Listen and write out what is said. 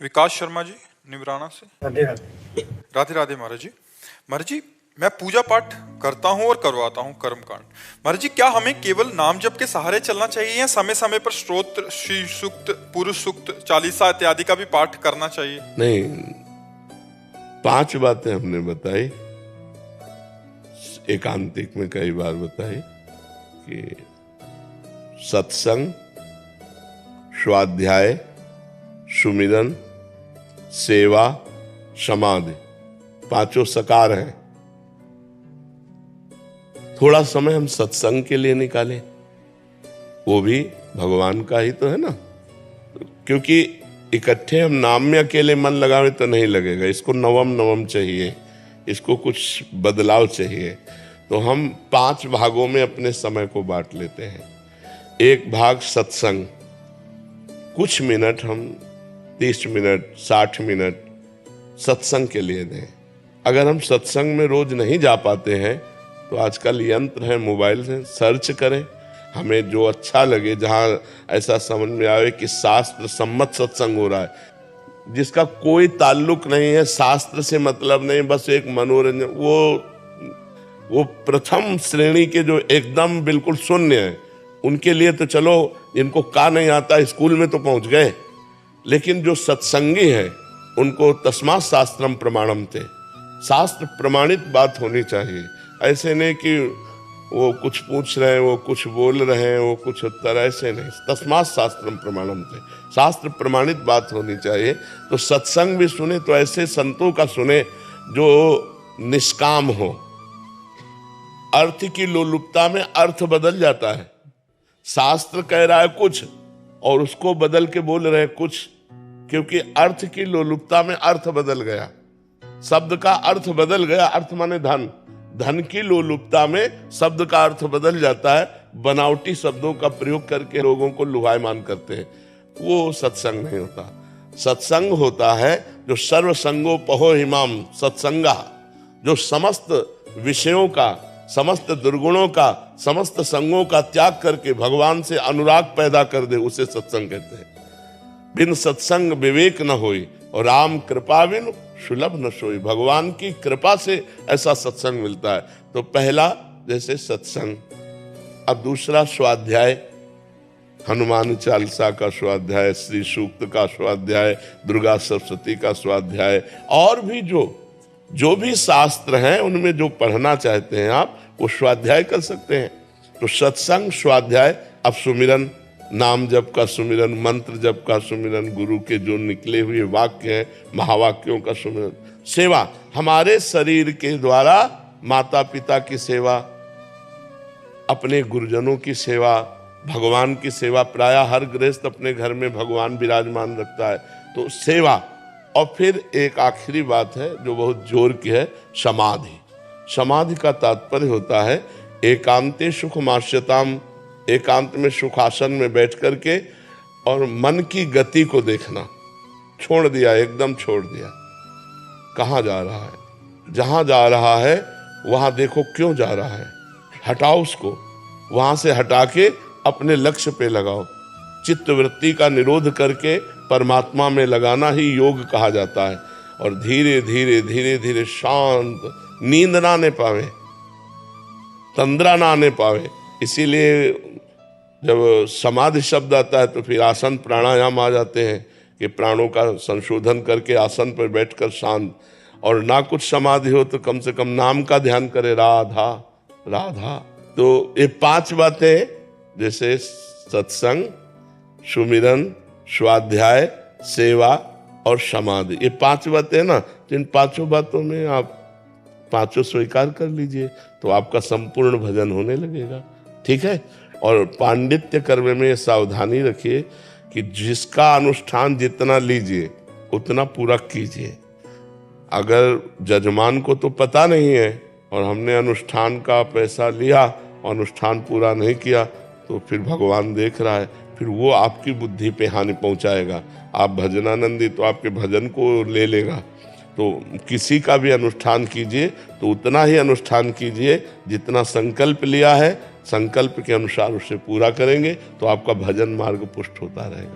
विकास शर्मा जी निवराना से। राधे राधे। राधे राधे महाराज जी। महाराज जी, मैं पूजा पाठ करता हूँ और करवाता हूँ कर्मकांड। महाराज जी, क्या हमें केवल नाम जप के सहारे चलना चाहिए या समय समय पर स्तोत्र, श्री सूक्त, पुरुष सूक्त, चालीसा इत्यादि का भी पाठ करना चाहिए? नहीं, 5 बातें हमने बताई, एकांतिक में कई बार बताई कि सत्संग, स्वाध्याय, सुमिरन, सेवा, समाधि, 5 सकार हैं। थोड़ा समय हम सत्संग के लिए निकालें, वो भी भगवान का ही तो है ना, क्योंकि इकट्ठे हम नाम में अकेले मन लगावे तो नहीं लगेगा, इसको नवम नवम चाहिए, इसको कुछ बदलाव चाहिए। तो हम 5 भागों में अपने समय को बांट लेते हैं। एक भाग सत्संग, कुछ मिनट हम 30 मिनट 60 मिनट सत्संग के लिए दें। अगर हम सत्संग में रोज नहीं जा पाते हैं तो आजकल यंत्र है, मोबाइल से सर्च करें, हमें जो अच्छा लगे, जहां ऐसा समझ में आवे कि शास्त्र सम्मत सत्संग हो रहा है, जिसका कोई ताल्लुक नहीं है, शास्त्र से मतलब नहीं, बस एक मनोरंजन, वो प्रथम श्रेणी के जो एकदम बिल्कुल शून्य है, उनके लिए तो चलो, इनको का नहीं आता स्कूल में तो पहुंच गए, लेकिन जो सत्संगी है उनको तस्मात् शास्त्रम प्रमाणम थे, शास्त्र प्रमाणित बात होनी चाहिए। ऐसे नहीं कि वो कुछ पूछ रहे हैं, वो कुछ बोल रहे हैं, वो कुछ उत्तर, ऐसे नहीं। तस्मात् शास्त्रम प्रमाणम थे, शास्त्र प्रमाणित बात होनी चाहिए। तो सत्संग भी सुने तो ऐसे संतों का सुने जो निष्काम हो। अर्थ की लोलुपता में अर्थ बदल जाता है, शास्त्र कह रहा है कुछ और उसको बदल के बोल रहे हैं कुछ, क्योंकि अर्थ की लोलुपता में अर्थ बदल गया, शब्द का अर्थ बदल गया। अर्थ माने धन, धन की लोलुपता में शब्द का अर्थ बदल जाता है, बनावटी शब्दों का प्रयोग करके लोगों को लुभायमान करते हैं, वो सत्संग नहीं होता। सत्संग होता है जो सर्व संगोपहो हिमाम सत्संगा, जो समस्त विषयों का, समस्त दुर्गुणों का, समस्त संगों का त्याग करके भगवान से अनुराग पैदा कर दे, उसे सत्संग कहते हैं। बिन सत्संग विवेक न होई और राम कृपा बिन सुलभ न सोई, भगवान की कृपा से ऐसा सत्संग मिलता है। तो पहला जैसे सत्संग, अब दूसरा स्वाध्याय, हनुमान चालीसा का स्वाध्याय, श्री सूक्त का स्वाध्याय, दुर्गा सप्तशती का स्वाध्याय, और भी जो भी शास्त्र हैं उनमें जो पढ़ना चाहते हैं आप, वो स्वाध्याय कर सकते हैं। तो सत्संग, स्वाध्याय, अब सुमिरन, नाम जप का सुमिरन, मंत्र जप का सुमिरन, गुरु के जो निकले हुए वाक्य हैं, महावाक्यों का सुमिरन, सेवा, हमारे शरीर के द्वारा माता पिता की सेवा, अपने गुरुजनों की सेवा, भगवान की सेवा। प्रायः हर गृहस्थ अपने घर में भगवान विराजमान रखता है, तो सेवा। और फिर एक आखिरी बात है जो बहुत जोर की है, समाधि। समाधि का तात्पर्य होता है एकांते सुखमास्यताम, एकांत में सुखासन में बैठ करके और मन की गति को देखना, छोड़ दिया, एकदम छोड़ दिया, कहाँ जा रहा है, जहां जा रहा है वहां देखो क्यों जा रहा है, हटाओ उसको, वहां से हटा के अपने लक्ष्य पे लगाओ। चित्त वृत्ति का निरोध करके परमात्मा में लगाना ही योग कहा जाता है। और धीरे धीरे धीरे धीरे शांत, नींद ना आने पावे, तंद्रा ना आने पावे। इसीलिए जब समाधि शब्द आता है तो फिर आसन प्राणायाम आ जाते हैं कि प्राणों का संशोधन करके आसन पर बैठकर शांत, और ना कुछ समाधि हो तो कम से कम नाम का ध्यान करे, राधा राधा। तो ये 5 बातें, जैसे सत्संग, सुमिरन, स्वाध्याय, सेवा और समाधि, ये 5 बातें ना, तो इन 5 बातों में आप 5 स्वीकार कर लीजिए तो आपका संपूर्ण भजन होने लगेगा। ठीक है। और पांडित्य कर्म में सावधानी रखिए कि जिसका अनुष्ठान जितना लीजिए उतना पूरा कीजिए। अगर जजमान को तो पता नहीं है और हमने अनुष्ठान का पैसा लिया और अनुष्ठान पूरा नहीं किया, तो फिर भगवान देख रहा है, फिर वो आपकी बुद्धि पे हानि पहुंचाएगा। आप भजनानंदी तो आपके भजन को ले लेगा। तो किसी का भी अनुष्ठान कीजिए तो उतना ही अनुष्ठान कीजिए जितना संकल्प लिया है, संकल्प के अनुसार उसे पूरा करेंगे तो आपका भजन मार्ग पुष्ट होता रहेगा।